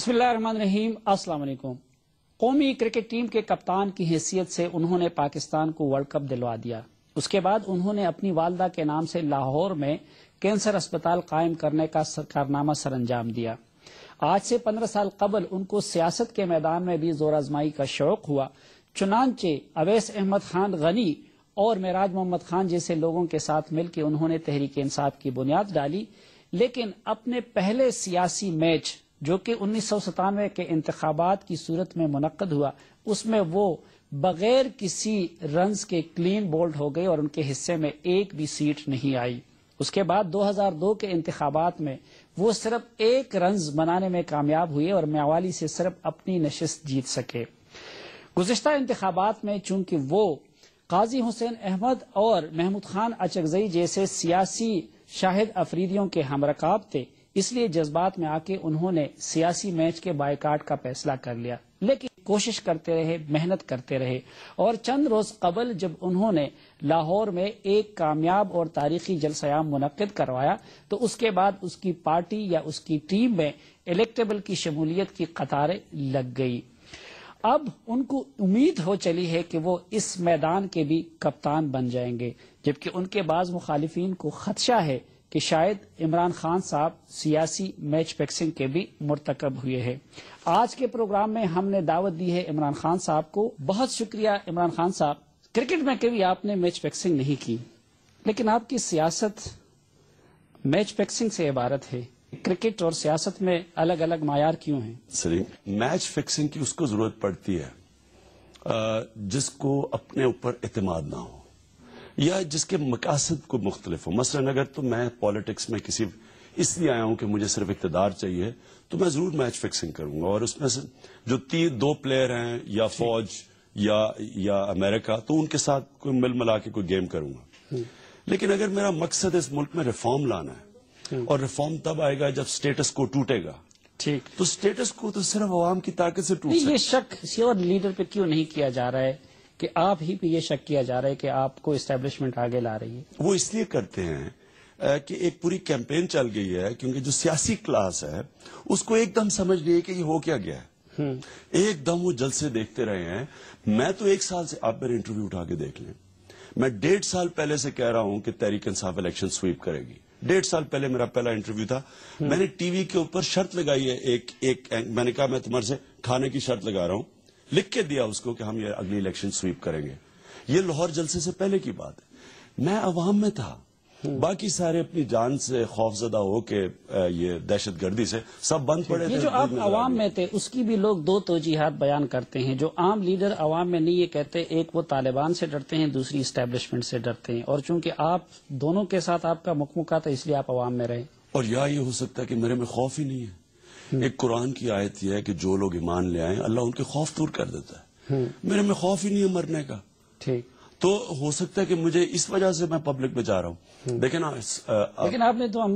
بسم اللہ الرحمن الرحیم، السلام علیکم۔ قومی کرکٹ ٹیم کے کپتان کی حیثیت سے انہوں نے پاکستان کو ورلڈ کپ دلوا دیا۔ اس کے بعد انہوں نے اپنی والدہ کے نام سے لاہور میں کینسر اسپتال قائم کرنے کا کارنامہ سر انجام دیا۔ آج سے 15 سال قبل ان کو سیاست کے میدان میں بھی زور آزمائی کا شوق ہوا، چنانچہ اویس احمد خان غنی اور معراج محمد خان جیسے لوگوں کے ساتھ مل کے انہوں نے تحریک انصاف کی بنیاد ڈالی، لیکن اپنے پہلے سیاسی میچ جو کہ 1997 کے انتخابات کی صورت میں منعقد ہوا، اس میں وہ بغیر کسی رنز کے کلین بولڈ ہو گئے اور ان کے حصے میں ایک بھی سیٹ نہیں آئی۔ اس کے بعد 2002 کے انتخابات میں وہ صرف ایک رنز بنانے میں کامیاب ہوئے اور میاوالی سے صرف اپنی نشست جیت سکے۔ گزشتہ انتخابات میں چونکہ وہ قاضی حسین احمد اور محمود خان اچکزئی جیسے سیاسی شاہد افریدیوں کے ہمرکاب تھے، اس لیے جذبات میں آ کے انہوں نے سیاسی میچ کے بائیکاٹ کا فیصلہ کر لیا، لیکن کوشش کرتے رہے، محنت کرتے رہے، اور چند روز قبل جب انہوں نے لاہور میں ایک کامیاب اور تاریخی جلسہ عام منعقد کروایا تو اس کے بعد اس کی پارٹی یا اس کی ٹیم میں الیکٹیبل کی شمولیت کی قطاریں لگ گئی۔ اب ان کو امید ہو چلی ہے کہ وہ اس میدان کے بھی کپتان بن جائیں گے، جبکہ ان کے بعض مخالفین کو خدشہ ہے کہ شاید عمران خان صاحب سیاسی میچ فکسنگ کے بھی مرتکب ہوئے ہیں۔ آج کے پروگرام میں ہم نے دعوت دی ہے عمران خان صاحب کو۔ بہت شکریہ عمران خان صاحب۔ کرکٹ میں کبھی آپ نے میچ فکسنگ نہیں کی، لیکن آپ کی سیاست میچ فکسنگ سے عبارت ہے۔ کرکٹ اور سیاست میں الگ الگ معیار کیوں ہیں؟ سلیم، میچ فکسنگ کی اس کو ضرورت پڑتی ہے جس کو اپنے اوپر اعتماد نہ ہو یا جس کے مقاصد کو مختلف ہو۔ مثلا اگر تو میں پالیٹکس میں اس لیے آیا ہوں کہ مجھے صرف اقتدار چاہیے تو میں ضرور میچ فکسنگ کروں گا، اور اس میں سے جو دو پلیئر ہیں یا فوج یا امریکہ، تو ان کے ساتھ کوئی مل ملا کے کوئی گیم کروں گا۔ لیکن اگر میرا مقصد اس ملک میں ریفارم لانا ہے، اور ریفارم تب آئے گا جب سٹیٹس کو ٹوٹے گا، ٹھیک، تو سٹیٹس کو تو صرف عوام کی طاقت سے ٹوٹ سکتا ہے۔ یہ شک کسی اور لیڈر پہ کیوں نہیں کیا جا رہا ہے کہ آپ ہی پہ یہ شک کیا جا رہا ہے کہ آپ کو اسٹیبلشمنٹ آگے لا رہی ہے؟ وہ اس لیے کرتے ہیں کہ ایک پوری کیمپین چل گئی ہے، کیونکہ جو سیاسی کلاس ہے اس کو ایک دم سمجھ لیے کہ یہ ہو کیا گیا ہے، ایک دم وہ جلسے دیکھتے رہے ہیں۔ میں تو 1 سال سے، آپ میرے انٹرویو اٹھا کے دیکھ لیں، میں 1.5 سال پہلے سے کہہ رہا ہوں کہ تحریک انصاف الیکشن سویپ کرے گی۔ 1.5 سال پہلے میرا پہلا انٹرویو تھا، میں نے ٹی وی کے اوپر شرط لگائی ہے، میں نے کہا میں تمہارے سے کھانے کی شرط لگا رہا ہوں، لکھ کے دیا اس کو کہ ہم یہ اگلی الیکشن سویپ کریں گے۔ یہ لاہور جلسے سے پہلے کی بات ہے، میں عوام میں تھا، باقی سارے اپنی جان سے خوف زدہ ہو کے یہ دہشت گردی سے سب بند پڑے تھے۔ یہ جو آپ عوام میں تھے اس کی بھی لوگ 2 توجیحات بیان کرتے ہیں۔ جو عام لیڈر عوام میں نہیں یہ کہتے، ایک وہ طالبان سے ڈرتے ہیں، دوسری اسٹیبلشمنٹ سے ڈرتے ہیں، اور چونکہ آپ دونوں کے ساتھ آپ کا مکمکہ تھا اس لیے آپ عوام میں رہے۔ اور یہ ہو سکتا ہے کہ میرے میں خوف ہی نہیں ہے۔ ایک قرآن کی آیت یہ ہے کہ جو لوگ ایمان لے آئیں اللہ ان کے خوف دور کر دیتا ہے۔ میرے میں خوف ہی نہیں ہے مرنے کا، ٹھیک، تو ہو سکتا ہے کہ مجھے اس وجہ سے میں پبلک میں جا رہا ہوں۔ دیکھیں نا، لیکن آپ نے تو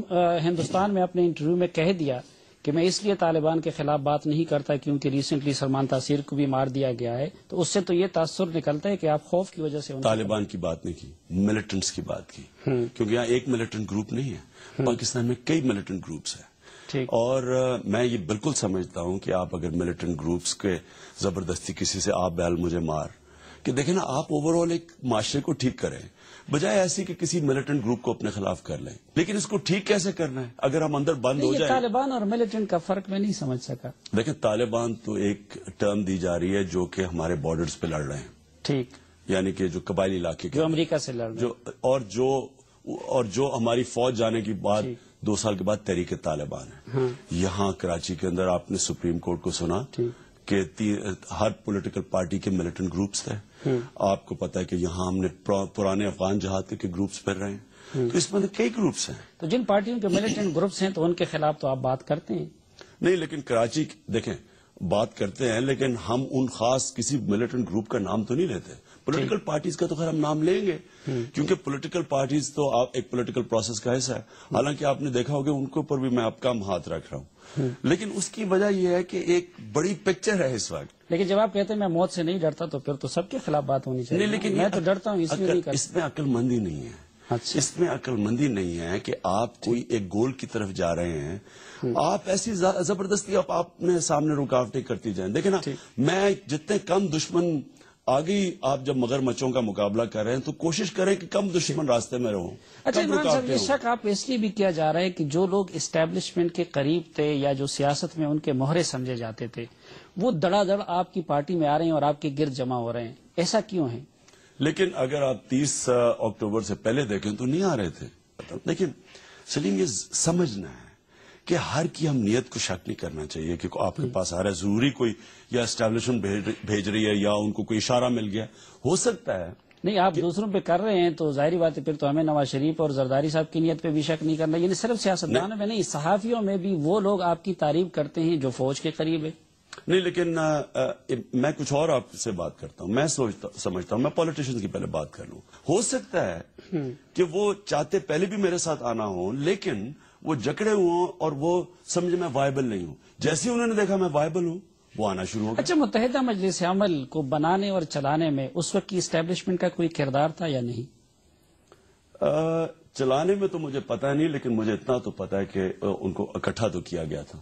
ہندوستان میں اپنے انٹرویو میں کہہ دیا کہ میں اس لیے طالبان کے خلاف بات نہیں کرتا کیونکہ ریسنٹلی سلمان تاثیر کو بھی مار دیا گیا ہے، تو اس سے تو یہ تاثر نکلتا ہے کہ آپ خوف کی وجہ سے طالبان کی بات نہیں کی، ملیٹنٹس کی بات کی، کیونکہ یہاں ایک ملیٹنٹ گروپ نہیں ہے، پاکستان میں کئی ملیٹنٹ گروپس ہیں۔ اور میں یہ بالکل سمجھتا ہوں کہ آپ اگر ملیٹنٹ گروپس کے زبردستی کسی سے آپ بیل مجھے مار، کہ دیکھیں نا، آپ اوور آل ایک معاشرے کو ٹھیک کریں بجائے ایسی کہ کسی ملیٹنٹ گروپ کو اپنے خلاف کر لیں۔ لیکن اس کو ٹھیک کیسے کرنا ہے اگر ہم اندر بند ہو جائیں؟ طالبان اور ملیٹنٹ کا فرق میں نہیں سمجھ سکا۔ دیکھیں، طالبان تو ایک ٹرم دی جا رہی ہے جو کہ ہمارے بارڈرز پہ لڑ رہے ہیں، ٹھیک، یعنی کہ جو قبائلی علاقے جو امریکہ سے لڑ رہے ہیں، اور جو ہماری فوج جانے کے بعد 2 سال کے بعد تحریک طالبان ہے۔ یہاں کراچی کے اندر آپ نے سپریم کورٹ کو سنا کہ ہر پولیٹیکل پارٹی کے ملیٹنٹ گروپس تھے۔ آپ کو پتا ہے کہ یہاں ہم نے پرانے افغان جہاد کے گروپس پھر رہے ہیں، تو اس میں کئی گروپس ہیں۔ تو جن پارٹیوں کے ملیٹنٹ گروپس ہیں تو ان کے خلاف تو آپ بات کرتے ہیں؟ نہیں، لیکن کراچی دیکھیں بات کرتے ہیں، لیکن ہم ان خاص کسی ملیٹنٹ گروپ کا نام تو نہیں لیتے۔ پولیٹیکل پارٹیز کا تو خیر ہم نام لیں گے، کیونکہ پولیٹیکل پارٹیز تو آپ ایک پولیٹیکل پروسیس کا حصہ ہے، حالانکہ آپ نے دیکھا ہوگا ان کے اوپر بھی میں آپ کم ہاتھ رکھ رہا ہوں، لیکن اس کی وجہ یہ ہے کہ ایک بڑی پکچر ہے اس وقت۔ لیکن جب آپ کہتے ہیں میں موت سے نہیں ڈرتا تو پھر تو سب کے خلاف بات ہونی چاہیے۔ نہیں، لیکن میں تو ڈرتا ہوں اس لیے نہیں کرتا۔ اس میں عقل مندی نہیں ہے۔ اچھا. اس میں عقل مندی نہیں ہے کہ آپ کوئی ایک گول کی طرف جا رہے ہیں، آپ ایسی زبردستی آپ اپنے سامنے رکاوٹیں کرتی جائیں. دیکھیں نا، میں جتنے کم دشمن آگے آپ جب مگرمچھوں کا مقابلہ کر رہے ہیں تو کوشش کریں کہ کم دشمن راستے میں رہوں. اچھا کم عمران صاحب، رکاوٹیں یہ ہوں. شک آپ اس لیے بھی کیا جا رہا ہے کہ جو لوگ اسٹیبلشمنٹ کے قریب تھے یا جو سیاست میں ان کے مہرے سمجھے جاتے تھے وہ دڑا دڑ آپ کی پارٹی میں آ رہے ہیں اور آپ کے گرد جمع ہو رہے ہیں، ایسا کیوں ہے؟ لیکن اگر آپ 30 اکتوبر سے پہلے دیکھیں تو نہیں آ رہے تھے. لیکن سلیم، یہ سمجھنا ہے کہ ہر کی ہم نیت کو شک نہیں کرنا چاہیے کہ آپ کے پاس آ رہا ہے ضروری کوئی یا اسٹیبلشمنٹ بھیج رہی ہے یا ان کو کوئی اشارہ مل گیا. ہو سکتا ہے نہیں، آپ دوسروں پہ کر رہے ہیں تو ظاہری بات ہے پھر تو ہمیں نواز شریف اور زرداری صاحب کی نیت پہ بھی شک نہیں کرنا. یعنی صرف سیاستدانوں میں نہیں، صحافیوں میں بھی وہ لوگ آپ کی تعریف کرتے ہیں جو فوج کے قریب ہے. نہیں، لیکن میں کچھ اور آپ سے بات کرتا ہوں. میں سمجھتا ہوں، میں پولیٹیشنز کی پہلے بات کر لوں. ہو سکتا ہے کہ وہ چاہتے پہلے بھی میرے ساتھ آنا ہو لیکن وہ جکڑے ہوں اور وہ سمجھے میں وائبل نہیں ہوں. جیسے انہوں نے دیکھا میں وائبل ہوں وہ آنا شروع ہو گیا. اچھا، متحدہ مجلس عمل کو بنانے اور چلانے میں اس وقت کی اسٹیبلشمنٹ کا کوئی کردار تھا یا نہیں؟ چلانے میں تو مجھے پتا نہیں، لیکن مجھے اتنا تو پتا ہے کہ ان کو اکٹھا تو کیا گیا تھا.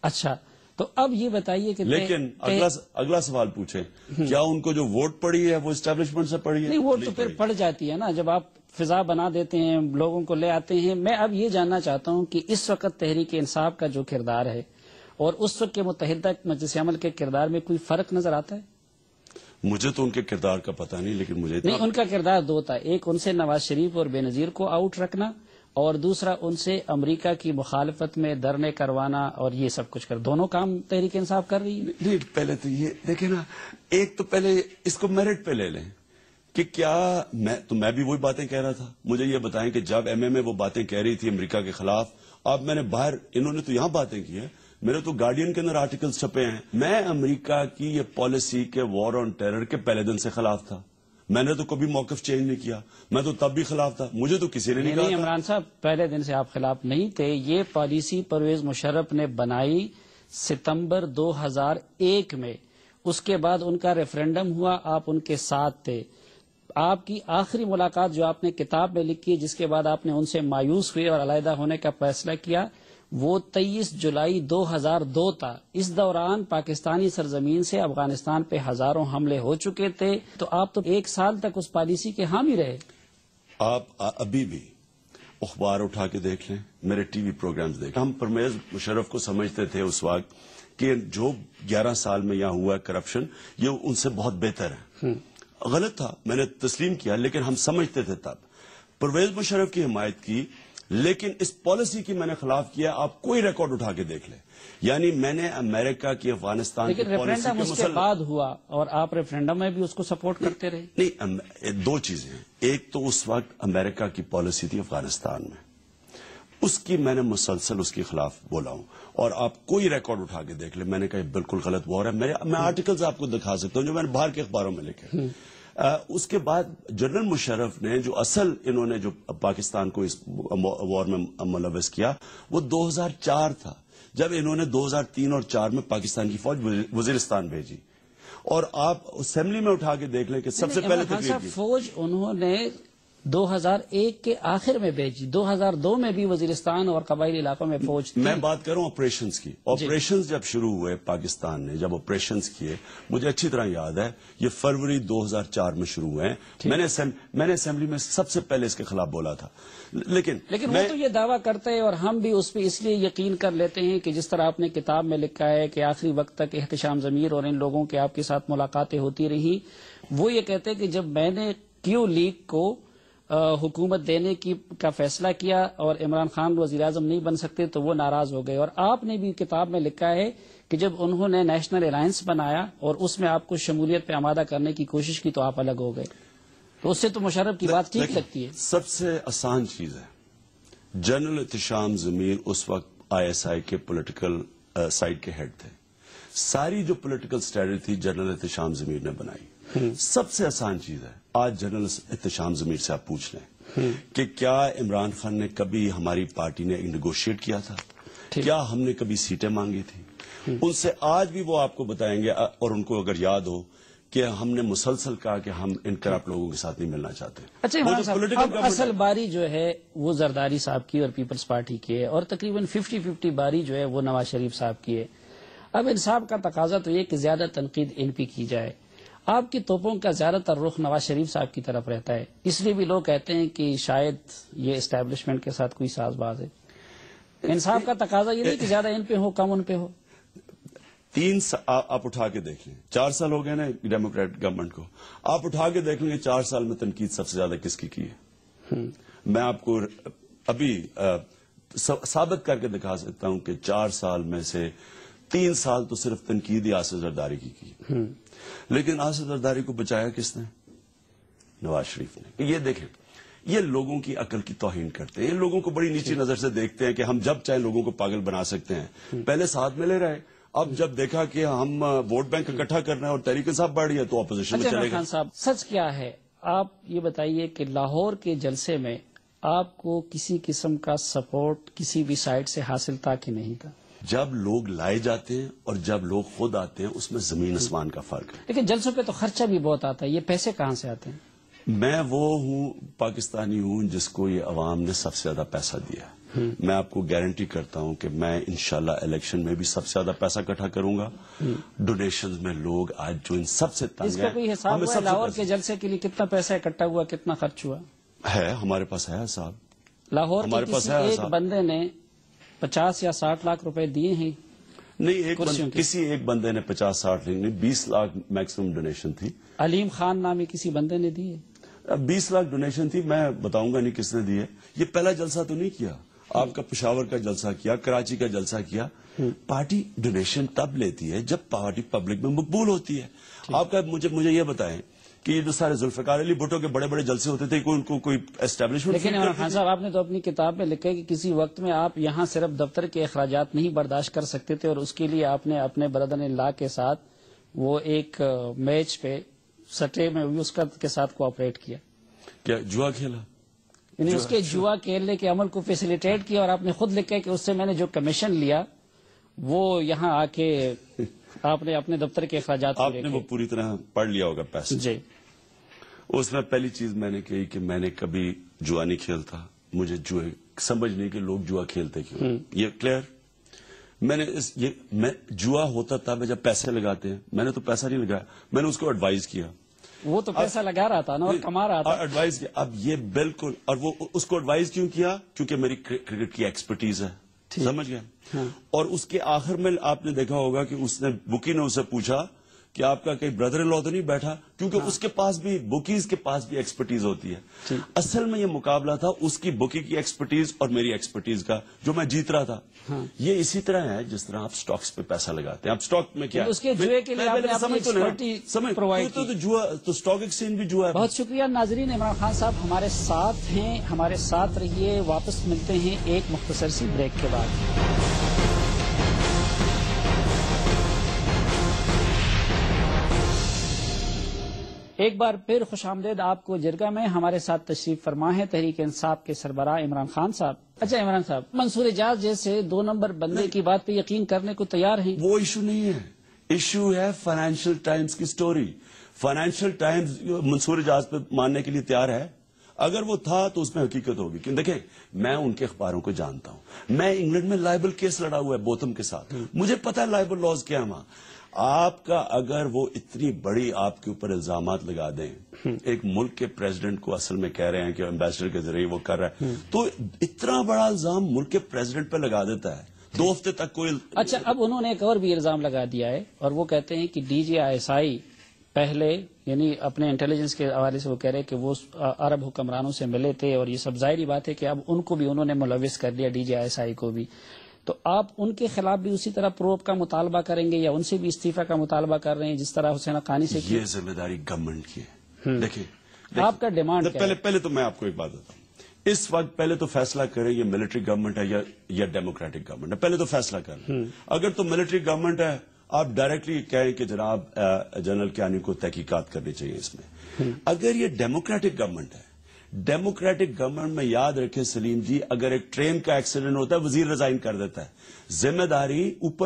اچھا، تو اب یہ بتائیے کہ لیکن اگلا سوال پوچھیں، کیا ان کو جو ووٹ پڑی ہے وہ اسٹیبلشمنٹ سے پڑی ہے؟ نہیں، ووٹ تو پھر پڑ جاتی ہے نا جب آپ فضا بنا دیتے ہیں، لوگوں کو لے آتے ہیں. میں اب یہ جاننا چاہتا ہوں کہ اس وقت تحریک انصاف کا جو کردار ہے اور اس وقت کے متحدہ مجلس عمل کے کردار میں کوئی فرق نظر آتا ہے؟ مجھے تو ان کے کردار کا پتہ نہیں، لیکن مجھے نہیں، ان کا کردار دو تھا. ایک ان سے نواز شریف اور بے نظیر کو آؤٹ رکھنا اور دوسرا ان سے امریکہ کی مخالفت میں دھرنے کروانا اور یہ سب کچھ کر. دونوں کام تحریک انصاف کر رہی ہے. نہیں، پہلے تو یہ دیکھیں نا، ایک تو پہلے اس کو میرٹ پہ لے لیں کہ کیا میں بھی وہی باتیں کہہ رہا تھا. مجھے یہ بتائیں کہ جب ایم اے وہ باتیں کہہ رہی تھی امریکہ کے خلاف، اب میں نے باہر، انہوں نے تو یہاں باتیں کی ہیں، میرے تو گارڈین کے اندر آرٹیکلز چھپے ہیں. میں امریکہ کی یہ پالیسی کے وار آن ٹیرر کے پہلے دن سے خلاف تھا. میں نے تو کبھی موقف چینج نہیں کیا. میں تو تب بھی خلاف تھا، مجھے تو کسی نے نہیں کہا. عمران صاحب، پہلے دن سے آپ خلاف نہیں تھے. یہ پالیسی پرویز مشرف نے بنائی ستمبر 2001 میں. اس کے بعد ان کا ریفرینڈم ہوا، آپ ان کے ساتھ تھے. آپ کی آخری ملاقات جو آپ نے کتاب میں لکھی جس کے بعد آپ نے ان سے مایوس ہوئے اور علیحدہ ہونے کا فیصلہ کیا، وہ 23 جولائی 2002 تھا. اس دوران پاکستانی سرزمین سے افغانستان پہ ہزاروں حملے ہو چکے تھے. تو آپ تو ایک سال تک اس پالیسی کے حامی رہے. آپ ابھی بھی اخبار اٹھا کے دیکھ لیں، میرے ٹی وی پروگرامز دیکھ لیں. ہم پرویز مشرف کو سمجھتے تھے اس وقت کہ جو 11 سال میں یہاں ہوا ہے کرپشن، یہ ان سے بہت بہتر ہے. غلط تھا، میں نے تسلیم کیا، لیکن ہم سمجھتے تھے تب. پرویز مشرف کی حمایت کی، لیکن اس پالیسی کی میں نے خلاف کیا. آپ کوئی ریکارڈ اٹھا کے دیکھ لیں. یعنی میں نے امریکہ کی افغانستان کی پالیسی ریفرینڈم اس کے بعد ہوا اور آپ ریفرینڈم میں بھی اس کو سپورٹ کرتے رہے. نہیں، دو چیزیں ہیں. ایک تو اس وقت امریکہ کی پالیسی تھی افغانستان میں، اس کی میں نے مسلسل اس کے خلاف بولا ہوں. اور آپ کوئی ریکارڈ اٹھا کے دیکھ لیں، میں نے کہا بالکل غلط وار ہے. میں آرٹیکلز آپ کو دکھا سکتا ہوں جو میں نے باہر کے اخباروں میں لکھے. اس کے بعد جنرل مشرف نے جو اصل انہوں نے جو پاکستان کو اس وار میں ملوث کیا وہ 2004 تھا، جب انہوں نے 2003 اور 2004 میں پاکستان کی فوج وزیرستان بھیجی. اور آپ اسمبلی میں اٹھا کے دیکھ لیں کہ سب سے پہلے تقریر کی فوج انہوں نے 2001 کے آخر میں بھیجی. 2002 میں بھی وزیرستان اور قبائلی علاقوں میں فوج تھی. میں بات کروں آپریشنز کی. آپریشنز جب شروع ہوئے پاکستان نے، جب آپریشنز کیے، مجھے اچھی طرح یاد ہے یہ فروری 2004 میں شروع ہوئے. میں نے اسمبلی میں سب سے پہلے اس کے خلاف بولا تھا. لیکن وہ تو یہ دعویٰ کرتے ہیں اور ہم بھی اس پہ اس لیے یقین کر لیتے ہیں کہ جس طرح آپ نے کتاب میں لکھا ہے کہ آخری وقت تک احتشام ضمیر اور ان لوگوں کے آپ کے ساتھ ملاقاتیں ہوتی رہی. وہ یہ کہتے ہیں کہ جب میں نے کیو لیگ کو حکومت دینے کا فیصلہ کیا اور عمران خان وزیر اعظم نہیں بن سکتے تو وہ ناراض ہو گئے. اور آپ نے بھی کتاب میں لکھا ہے کہ جب انہوں نے نیشنل الائنس بنایا اور اس میں آپ کو شمولیت پہ آمادہ کرنے کی کوشش کی تو آپ الگ ہو گئے. تو اس سے تو مشرف کی بات ٹھیک لگتی ہے. سب سے آسان چیز ہے، جنرل احتشام ضمیر اس وقت ISI کے پولیٹیکل سائڈ کے ہیڈ تھے. ساری جو پولیٹیکل اسٹریٹجی تھی جنرل احتشام ضمیر نے بنائی. سب سے آسان چیز ہے، آج جنرل احتشام ضمیر سے آپ پوچھ لیں کہ کیا عمران خان نے کبھی ہماری پارٹی نے نیگوشیٹ کیا تھا؟ کیا ہم نے کبھی سیٹیں مانگی تھی؟ ان سے آج بھی وہ آپ کو بتائیں گے، اور ان کو اگر یاد ہو کہ ہم نے مسلسل کہا کہ ہم انقلاب لوگوں کے ساتھ نہیں ملنا چاہتے. اچھا عمران صاحب، اب اصل باری جو ہے وہ زرداری صاحب کی اور پیپلز پارٹی کی ہے، اور تقریباً 50-50 باری جو ہے وہ نواز شریف صاحب کی ہے. اب انصاف کا تقاضا تو یہ کہ زیادہ تنقید ان پہ کی جائے. آپ کی توپوں کا زیادہ تر رخ نواز شریف صاحب کی طرف رہتا ہے، اس لیے بھی لوگ کہتے ہیں کہ شاید یہ اسٹیبلشمنٹ کے ساتھ کوئی ساز باز ہے. انصاف کا تقاضا یہ نہیں کہ زیادہ ان پہ ہو کم ان پہ ہو. آپ اٹھا کے دیکھ لیں، 4 سال ہو گئے نا ڈیموکریٹ گورنمنٹ کو، آپ اٹھا کے دیکھ لیں گے 4 سال میں تنقید سب سے زیادہ کس کی ہے. میں آپ کو ابھی ثابت کر کے دکھا سکتا ہوں کہ 4 سال میں سے 3 سال تو صرف تنقید ہی آصف زرداری کی. لیکن آصف زرداری کو بچایا کس نے؟ نواز شریف نے. یہ دیکھیں، یہ لوگوں کی عقل کی توہین کرتے ہیں، یہ لوگوں کو بڑی نیچی نظر سے دیکھتے ہیں کہ ہم جب چاہے لوگوں کو پاگل بنا سکتے ہیں. پہلے ساتھ میں لے رہے، اب جب دیکھا کہ ہم ووٹ بینک اکٹھا کرنا ہے اور تحریک انصاف بڑھ رہی ہے تو اپوزیشن میں چلے گا. خان صاحب، سچ کیا ہے؟ آپ یہ بتائیے کہ لاہور کے جلسے میں آپ کو کسی قسم کا سپورٹ کسی بھی سائڈ سے حاصل تھا کہ نہیں تھا؟ جب لوگ لائے جاتے ہیں اور جب لوگ خود آتے ہیں اس میں زمین آسمان کا فرق ہے. لیکن جلسوں پہ تو خرچہ بھی بہت آتا ہے، یہ پیسے کہاں سے آتے ہیں؟ میں وہ ہوں، پاکستانی ہوں جس کو یہ عوام نے سب سے زیادہ پیسہ دیا ہے. میں آپ کو گارنٹی کرتا ہوں کہ میں انشاءاللہ الیکشن میں بھی سب سے زیادہ پیسہ اکٹھا کروں گا. ڈونیشنز میں لوگ آج جو ان سب سے تنگ ہیں، اس کا کوئی حساب ہوا ہے لاہور کے جلسے کے لیے کتنا پیسہ اکٹھا ہوا، کتنا خرچ ہوا ہے؟ ہمارے پاس ہے صاحب. لاہور کے کسی ایک بندے نے 50 یا 60 لاکھ روپے دیے ہیں؟ نہیں، کسی ایک بندے نے 50-60 لاکھ نہیں، 20 لاکھ میکسیمم ڈونیشن تھی. علیم خان نامی کسی بندے نے دیے؟ 20 لاکھ ڈونیشن تھی. میں بتاؤں گا نہیں کس نے دیے. یہ پہلا جلسہ تو نہیں کیا. آپ کا پشاور کا جلسہ کیا، کراچی کا جلسہ کیا. پارٹی ڈونیشن تب لیتی ہے جب پارٹی پبلک میں مقبول ہوتی ہے. آپ کا مجھے یہ بتائیں کہ یہ جو سارے ذوالفقار علی بھٹو کے بڑے بڑے جلسے ہوتے تھے ان کو کوئی اسٹیبلشمنٹ. لیکن عمران خان صاحب، آپ نے تو اپنی کتاب میں لکھا ہے کہ کسی وقت میں آپ یہاں صرف دفتر کے اخراجات نہیں برداشت کر سکتے تھے اور اس کے لیے آپ نے اپنے برادر اللہ کے ساتھ وہ ایک میچ پہ سٹے میں اس کے ساتھ کوآپریٹ کیا. کیا جوا کھیلا؟ یعنی اس کے جوا کھیلنے کے عمل کو فیسیلیٹیٹ کیا، اور آپ نے خود لکھا ہے کہ اس سے میں نے جو کمیشن لیا وہ یہاں آ کے آپ نے اپنے دفتر کے اخراجات آپ نے وہ پوری طرح پڑھ لیا ہوگا پیسے. جی. اس میں پہلی چیز میں نے کہی کہ میں نے کبھی جوا نہیں کھیلتا. مجھے جوئے سمجھ نہیں کہ لوگ جوا کھیلتے کیوں. یہ کلیئر. میں نے جوا ہوتا تھا میں جب پیسے لگاتے ہیں، میں نے تو پیسہ نہیں لگایا، میں نے اس کو ایڈوائز کیا. وہ تو پیسہ لگا رہا تھا نا اور کما رہا تھا. ایڈوائز کیا. اب یہ بالکل، اور وہ اس کو ایڈوائز کیوں کیا؟ کیونکہ میری کرکٹ کی ایکسپرٹیز ہے. سمجھ گیا. اور اس کے آخر میں آپ نے دیکھا ہوگا کہ اس نے بکی نے اسے پوچھا کہ آپ کا کئی بردر ان لا تو نہیں بیٹھا، کیونکہ اس کے پاس بھی بکیز کے پاس بھی ایکسپرٹیز ہوتی ہے. اصل میں یہ مقابلہ تھا اس کی بکی کی ایکسپرٹیز اور میری ایکسپرٹیز کا، جو میں جیت رہا تھا. یہ اسی طرح ہے جس طرح آپ سٹاکس پہ پیسہ لگاتے ہیں. آپ سٹاک میں کیا اس کے جوئے کے لیے آپ نے اپنی ایکسپرٹی پرووائڈ کی. تو سٹاک ایکسچینج بھی جوا ہے. بہت شکریہ ناظرین. عمران خان صاحب ہمارے ساتھ ہیں، ہمارے ساتھ رہیے. واپس ملتے ہیں ایک مختصر سی بریک کے بعد. ایک بار پھر خوش آمدید آپ کو جرگہ میں. ہمارے ساتھ تشریف فرما ہے تحریک انصاف کے سربراہ عمران خان صاحب. اچھا عمران صاحب، منصور اعجاز جیسے 2 نمبر بندے کی بات پہ یقین کرنے کو تیار ہیں؟ وہ ایشو نہیں ہے. ایشو ہے فائنینشیل ٹائمز کی سٹوری. فائنینشیل ٹائمز منصور اعجاز پہ ماننے کے لیے تیار ہے. اگر وہ تھا تو اس میں حقیقت ہوگی. کیوں؟ دیکھیں، میں ان کے اخباروں کو جانتا ہوں. میں انگلینڈ میں لائبل کیس لڑا ہوا ہے بوتھم کے ساتھ. مجھے پتا ہے لائبل لاز کیا ہے وہاں. آپ کا اگر وہ اتنی بڑی آپ کے اوپر الزامات لگا دیں، ایک ملک کے پریزیڈنٹ کو اصل میں کہہ رہے ہیں کہ ایمبیسڈر کے ذریعے وہ کر رہا ہے، تو اتنا بڑا الزام ملک کے پریزیڈنٹ پہ لگا دیتا ہے 2 ہفتے تک کوئی. اچھا، اب انہوں نے ایک اور بھی الزام لگا دیا ہے اور وہ کہتے ہیں کہ DGISI پہلے، یعنی اپنے انٹیلیجنس کے حوالے سے وہ کہہ رہے کہ وہ عرب حکمرانوں سے ملے تھے، اور یہ سب ظاہری بات ہے کہ اب ان کو بھی انہوں نے ملوث کر دیا، DGISI کو بھی. تو آپ ان کے خلاف بھی اسی طرح پروب کا مطالبہ کریں گے یا ان سے بھی استعفیٰ کا مطالبہ کر رہے ہیں جس طرح حسین حقانی سے؟ یہ ذمہ داری گورنمنٹ کی ہے. دیکھیں آپ کا ڈیمانڈ پہلے تو میں آپ کو ایک بات بتاؤں. اس وقت پہلے تو فیصلہ کریں یہ ملٹری گورنمنٹ ہے یا ڈیموکریٹک گورنمنٹ ہے. پہلے تو فیصلہ کریں. اگر تو ملٹری گورنمنٹ ہے، آپ ڈائریکٹلی کہیں کہ جناب جنرل کیانی کو تحقیقات کرنی چاہیے اس میں. اگر یہ ڈیموکریٹک گورنمنٹ ہے، ڈیموکریٹک گورنمنٹ میں یاد رکھے سلیم جی، اگر ایک ٹرین کا ایکسیڈنٹ ہوتا ہے وزیر ریزائن کر دیتا ہے. ذمہ داری اوپر